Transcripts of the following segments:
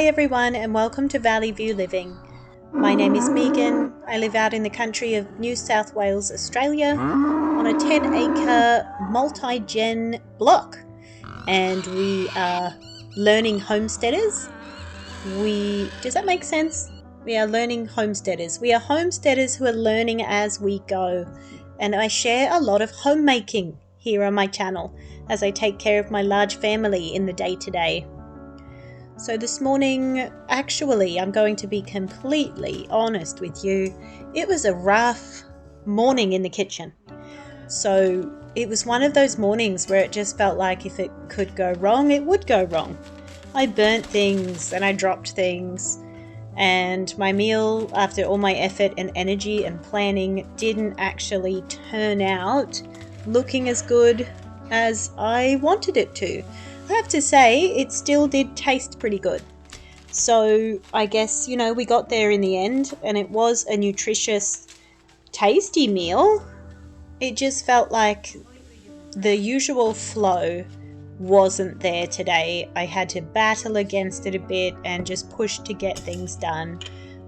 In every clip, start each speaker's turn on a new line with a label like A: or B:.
A: Hi everyone and welcome to Valley View Living. My name is Megan. I live out in the country of New South Wales, Australia on a 10-acre multi-gen block, and we are learning homesteaders. Does that make sense? We are learning homesteaders. We are homesteaders who are learning as we go, and I share a lot of homemaking here on my channel as I take care of my large family in the day-to-day. So this morning, actually, I'm going to be completely honest with you. It was a rough morning in the kitchen. So it was one of those mornings where it just felt like if it could go wrong, it would go wrong. I burnt things and I dropped things, and my meal, after all my effort and energy and planning, didn't actually turn out looking as good as I wanted it to. I have to say, it still did taste pretty good. So I guess, we got there in the end, and it was a nutritious, tasty meal. It just felt like the usual flow wasn't there today. I had to battle against it a bit and just push to get things done.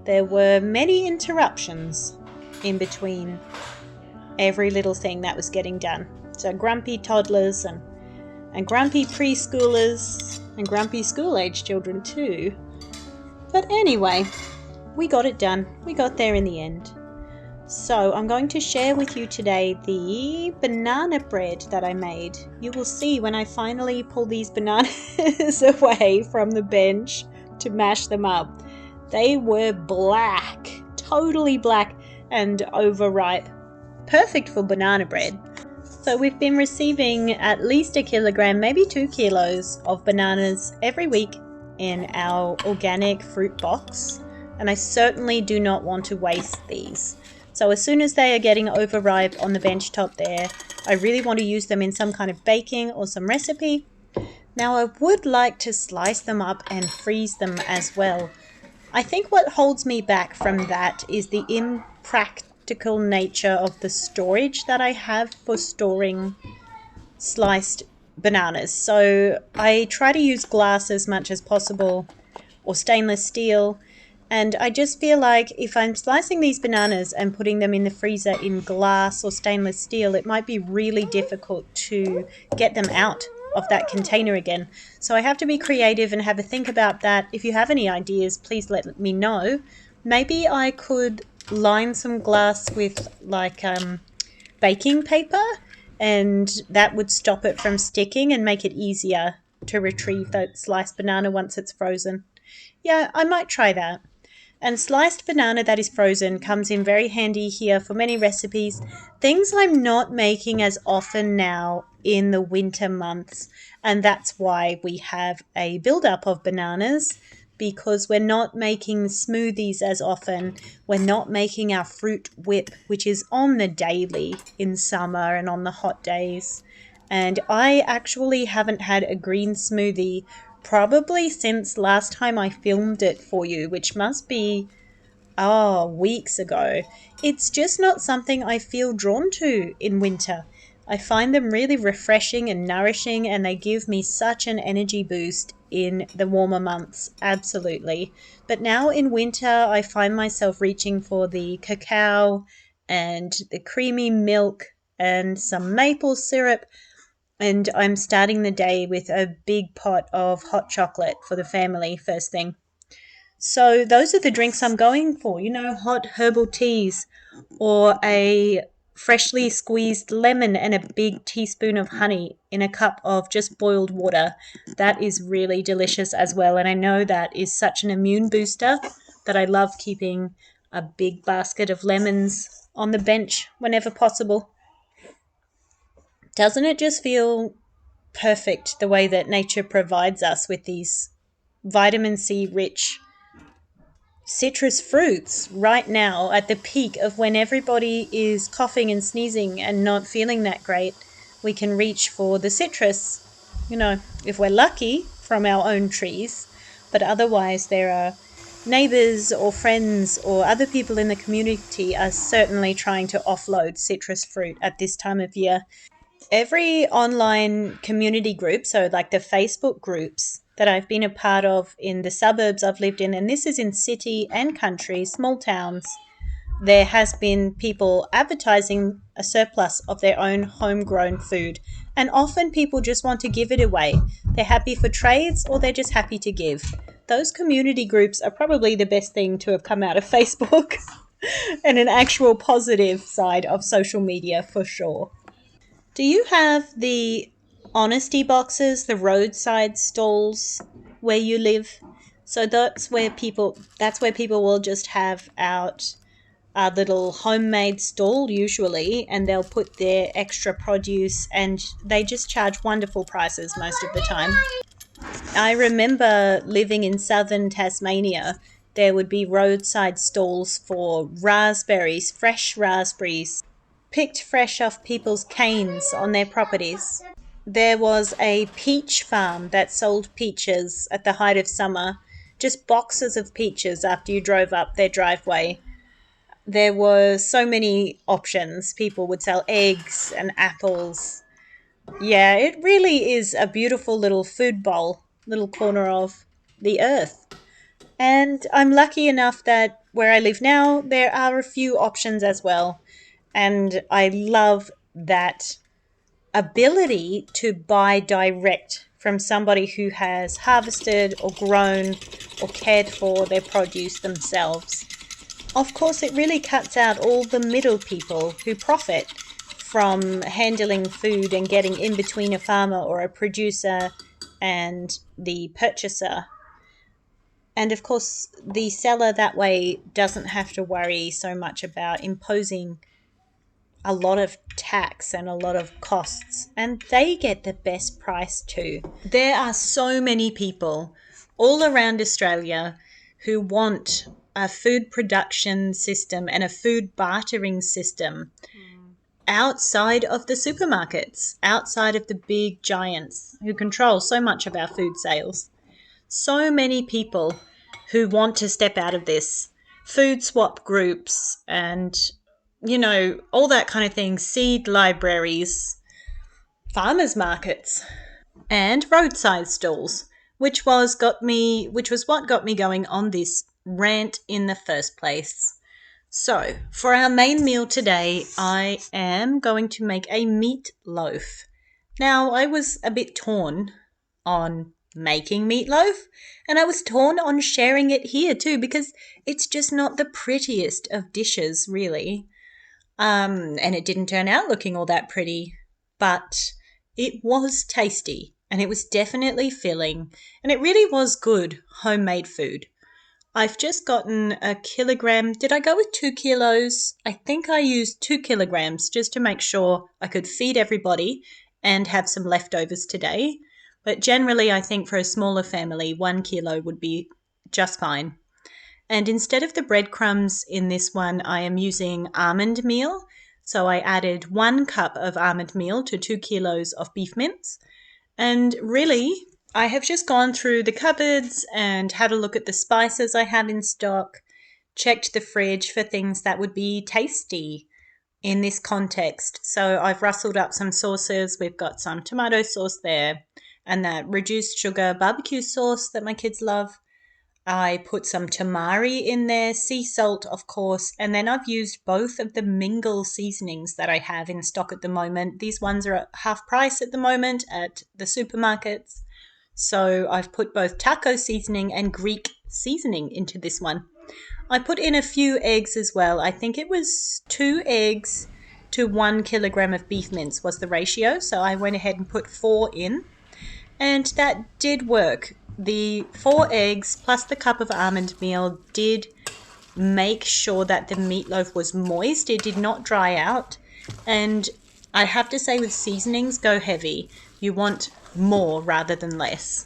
A: There were many interruptions in between every little thing that was getting done. So grumpy toddlers and grumpy preschoolers and grumpy school-age children too. But anyway, we got it done. We got there in the end. So I'm going to share with you today the banana bread that I made. You will see when I finally pull these bananas away from the bench to mash them up. They were black, totally black and overripe. Perfect for banana bread. So we've been receiving at least 1 kilogram, maybe 2 kilos of bananas every week in our organic fruit box, and I certainly do not want to waste these. So as soon as they are getting overripe on the bench top there, I really want to use them in some kind of baking or some recipe. Now I would like to slice them up and freeze them as well. I think what holds me back from that is the impractical nature of the storage that I have for storing sliced bananas. So I try to use glass as much as possible, or stainless steel, and I just feel like if I'm slicing these bananas and putting them in the freezer in glass or stainless steel, it might be really difficult to get them out of that container again. So I have to be creative and have a think about that. If you have any ideas, please let me know. Maybe I could line some glass with baking paper, and that would stop it from sticking and make it easier to retrieve that sliced banana once it's frozen. Yeah, I might try that. And sliced banana that is frozen comes in very handy here for many recipes. Things I'm not making as often now in the winter months, and that's why we have a buildup of bananas, because we're not making smoothies as often. We're not making our fruit whip, which is on the daily in summer and on the hot days. And I actually haven't had a green smoothie probably since last time I filmed it for you, which must be weeks ago. It's just not something I feel drawn to in winter. I find them really refreshing and nourishing, and they give me such an energy boost in the warmer months, absolutely. But now in winter, I find myself reaching for the cacao and the creamy milk and some maple syrup, and I'm starting the day with a big pot of hot chocolate for the family first thing. So those are the drinks I'm going for, hot herbal teas, or a freshly squeezed lemon and a big teaspoon of honey in a cup of just boiled water. That is really delicious as well, and I know that is such an immune booster that I love keeping a big basket of lemons on the bench whenever possible. Doesn't it just feel perfect the way that nature provides us with these vitamin C rich citrus fruits right now at the peak of when everybody is coughing and sneezing and not feeling that great? We can reach for the citrus, if we're lucky, from our own trees. But otherwise, there are neighbors or friends or other people in the community are certainly trying to offload citrus fruit at this time of year. Every online community group, so like the Facebook groups that I've been a part of in the suburbs I've lived in, and this is in city and country, small towns, there has been people advertising a surplus of their own homegrown food. And often people just want to give it away. They're happy for trades or they're just happy to give. Those community groups are probably the best thing to have come out of Facebook and an actual positive side of social media for sure. Do you have the honesty boxes, the roadside stalls where you live? So that's where people will just have out a little homemade stall usually, and they'll put their extra produce, and they just charge wonderful prices most of the time. I remember living in southern Tasmania. There would be roadside stalls for raspberries, fresh raspberries, picked fresh off people's canes on their properties. There was a peach farm that sold peaches at the height of summer, just boxes of peaches after you drove up their driveway. There were so many options. People would sell eggs and apples. Yeah, it really is a beautiful little food bowl, little corner of the earth. And I'm lucky enough that where I live now, there are a few options as well. And I love that ability to buy direct from somebody who has harvested or grown or cared for their produce themselves. Of course, it really cuts out all the middle people who profit from handling food and getting in between a farmer or a producer and the purchaser. And of course, the seller that way doesn't have to worry so much about imposing a lot of tax and a lot of costs, and they get the best price too. There are so many people all around Australia who want a food production system and a food bartering system outside of the supermarkets, outside of the big giants who control so much of our food sales. So many people who want to step out of this. Food swap groups and, all that kind of thing, seed libraries, farmers markets, and roadside stalls, which was what got me going on this rant in the first place. So, for our main meal today, I am going to make a meatloaf. Now, I was a bit torn on making meatloaf, and I was torn on sharing it here too, because it's just not the prettiest of dishes, really. And it didn't turn out looking all that pretty, but it was tasty, and it was definitely filling, and it really was good homemade food. I've just gotten a kilogram. Did I go with 2 kilos? I think I used 2 kilograms just to make sure I could feed everybody and have some leftovers today. But generally, I think for a smaller family, 1 kilo would be just fine. And instead of the breadcrumbs in this one, I am using almond meal. So I added 1 cup of almond meal to 2 kilos of beef mince. And really, I have just gone through the cupboards and had a look at the spices I have in stock, checked the fridge for things that would be tasty in this context. So I've rustled up some sauces. We've got some tomato sauce there and that reduced sugar barbecue sauce that my kids love. I put some tamari in there, sea salt, of course, and then I've used both of the mingle seasonings that I have in stock at the moment. These ones are at half price at the moment at the supermarkets. So I've put both taco seasoning and Greek seasoning into this one. I put in a few eggs as well. I think it was 2 eggs to 1 kilogram of beef mince was the ratio. So I went ahead and put 4 in, and that did work. The 4 eggs plus the cup of almond meal did make sure that the meatloaf was moist. It did not dry out. And I have to say, with seasonings, go heavy. You want more rather than less.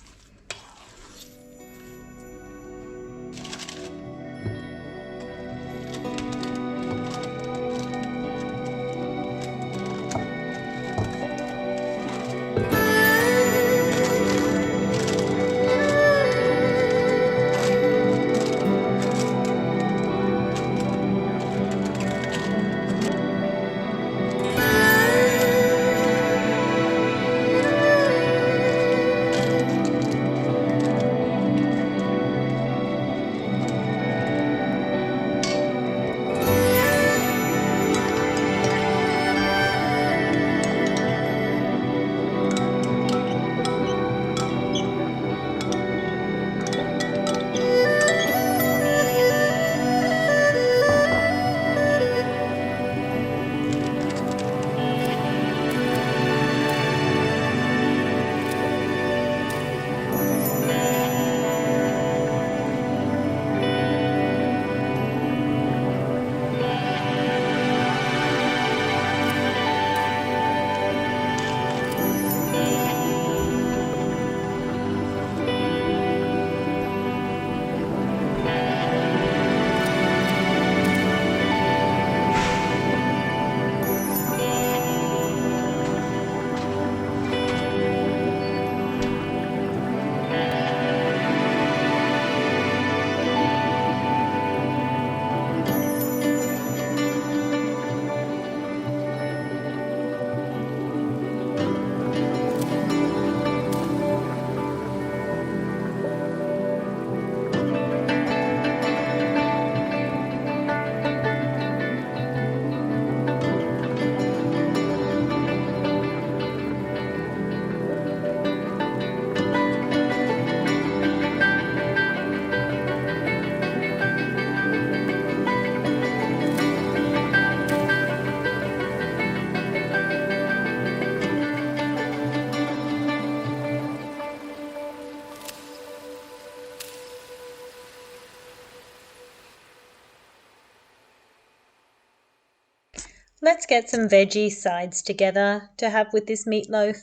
A: Let's get some veggie sides together to have with this meatloaf.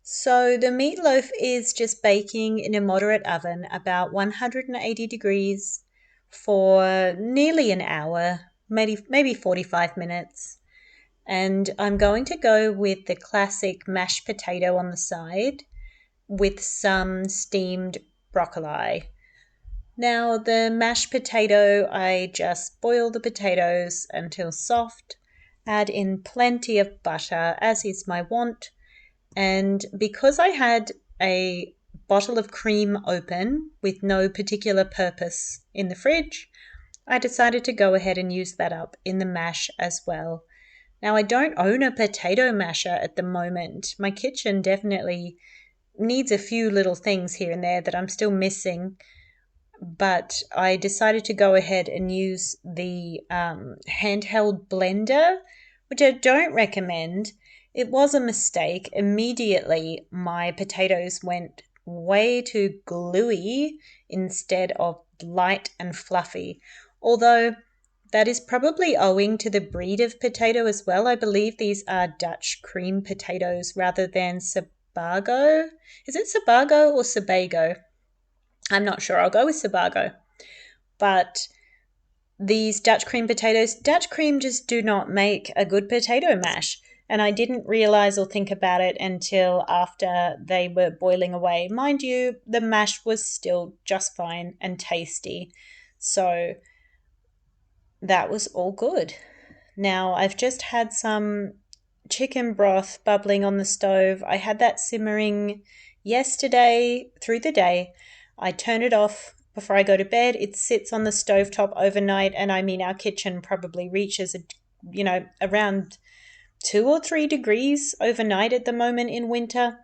A: So the meatloaf is just baking in a moderate oven, about 180 degrees for nearly an hour, maybe 45 minutes. And I'm going to go with the classic mashed potato on the side with some steamed broccoli. Now, the mashed potato, I just boil the potatoes until soft, add in plenty of butter, as is my wont, and because I had a bottle of cream open with no particular purpose in the fridge, I decided to go ahead and use that up in the mash as well. Now, I don't own a potato masher at the moment. My kitchen definitely needs a few little things here and there that I'm still missing, but I decided to go ahead and use the handheld blender, which I don't recommend. It was a mistake. Immediately, my potatoes went way too gluey instead of light and fluffy. Although that is probably owing to the breed of potato as well. I believe these are Dutch cream potatoes rather than Sebago. Is it Sebago or Sebago? I'm not sure. I'll go with Sebago. But these Dutch cream potatoes, Dutch cream just do not make a good potato mash. And I didn't realize or think about it until after they were boiling away. Mind you, the mash was still just fine and tasty. So that was all good. Now I've just had some chicken broth bubbling on the stove. I had that simmering yesterday through the day. I turn it off before I go to bed. It sits on the stovetop overnight, and I mean, our kitchen probably reaches, around 2 or 3 degrees overnight at the moment in winter.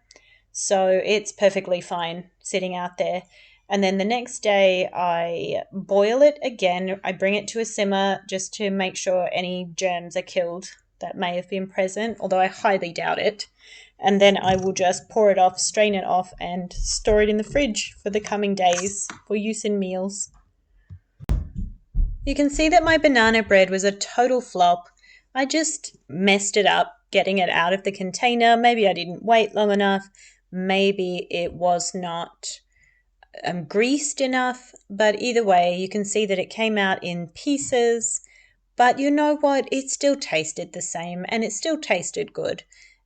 A: So it's perfectly fine sitting out there. And then the next day, I boil it again. I bring it to a simmer just to make sure any germs are killed that may have been present, although I highly doubt it. And then I will just pour it off, strain it off, and store it in the fridge for the coming days for use in meals. You can see that my banana bread was a total flop. I just messed it up getting it out of the container. Maybe I didn't wait long enough. Maybe it was not greased enough, but either way, you can see that it came out in pieces. But you know what? It still tasted the same, and it still tasted good.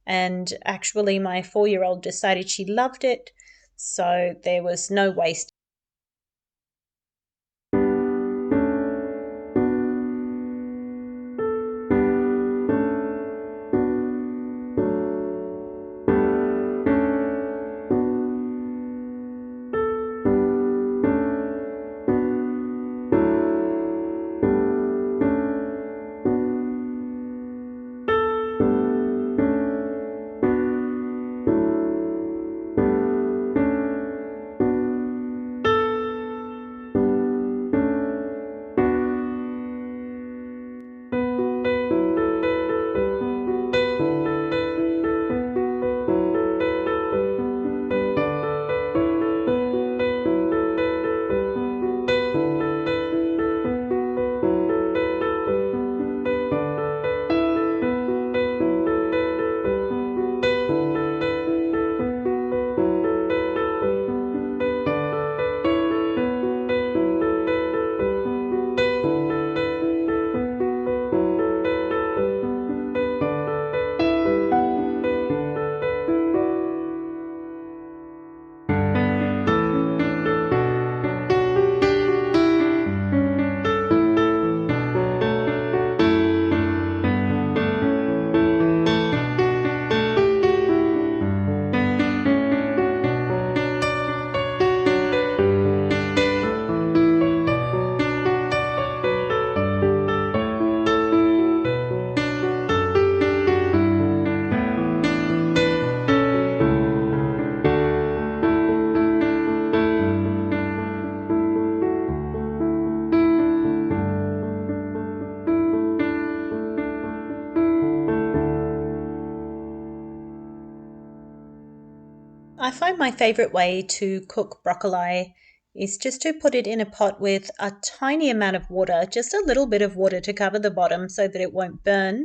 A: And actually, my 4-year-old decided she loved it, so there was no waste. I find my favourite way to cook broccoli is just to put it in a pot with a tiny amount of water, just a little bit of water to cover the bottom so that it won't burn,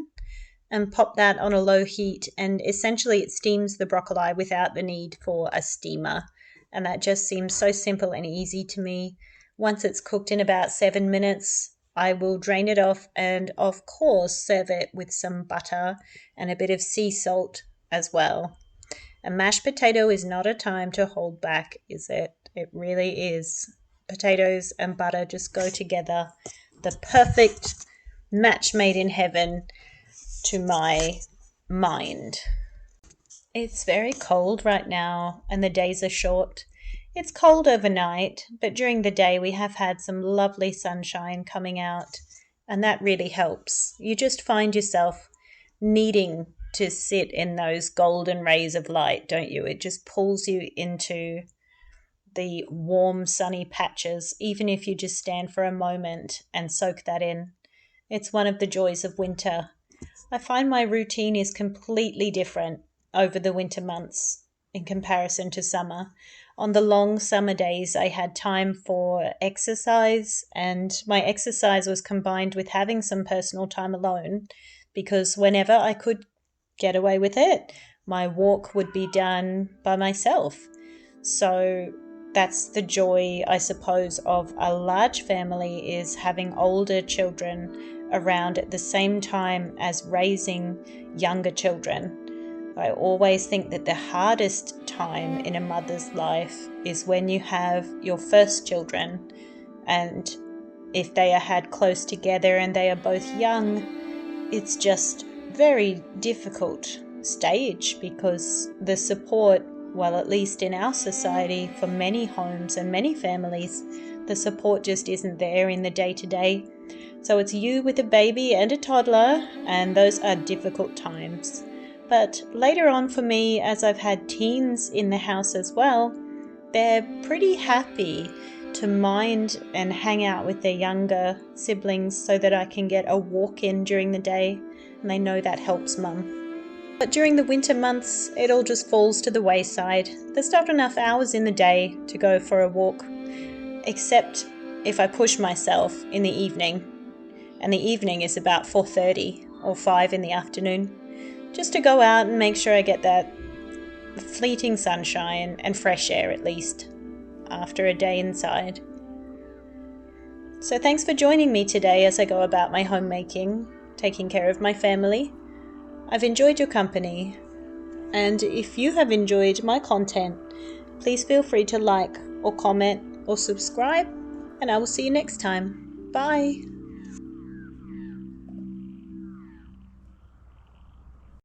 A: and pop that on a low heat, and essentially it steams the broccoli without the need for a steamer. And that just seems so simple and easy to me. Once it's cooked in about 7 minutes, I will drain it off and of course serve it with some butter and a bit of sea salt as well. A mashed potato is not a time to hold back, is it? It really is. Potatoes and butter just go together. The perfect match made in heaven to my mind. It's very cold right now and the days are short. It's cold overnight, but during the day we have had some lovely sunshine coming out, and that really helps. You just find yourself needing to sit in those golden rays of light, don't you? It just pulls you into the warm, sunny patches, even if you just stand for a moment and soak that in. It's one of the joys of winter. I find my routine is completely different over the winter months in comparison to summer. On the long summer days, I had time for exercise, and my exercise was combined with having some personal time alone, because whenever I could get away with it, my walk would be done by myself. So that's the joy, I suppose, of a large family, is having older children around at the same time as raising younger children. I always think that the hardest time in a mother's life is when you have your first children, and if they are had close together and they are both young, it's just very difficult stage, because the support, well, at least in our society, for many homes and many families, the support just isn't there in the day-to-day. So it's you with a baby and a toddler, and those are difficult times. But later on for me, as I've had teens in the house as well, they're pretty happy to mind and hang out with their younger siblings so that I can get a walk in during the day, and they know that helps mum. But during the winter months, it all just falls to the wayside. There's not enough hours in the day to go for a walk, except if I push myself in the evening, and the evening is about 4:30 or 5 in the afternoon, just to go out and make sure I get that fleeting sunshine and fresh air at least after a day inside. So thanks for joining me today as I go about my homemaking, taking care of my family. I've enjoyed your company, and if you have enjoyed my content, please feel free to like or comment or subscribe, and I will see you next time. Bye!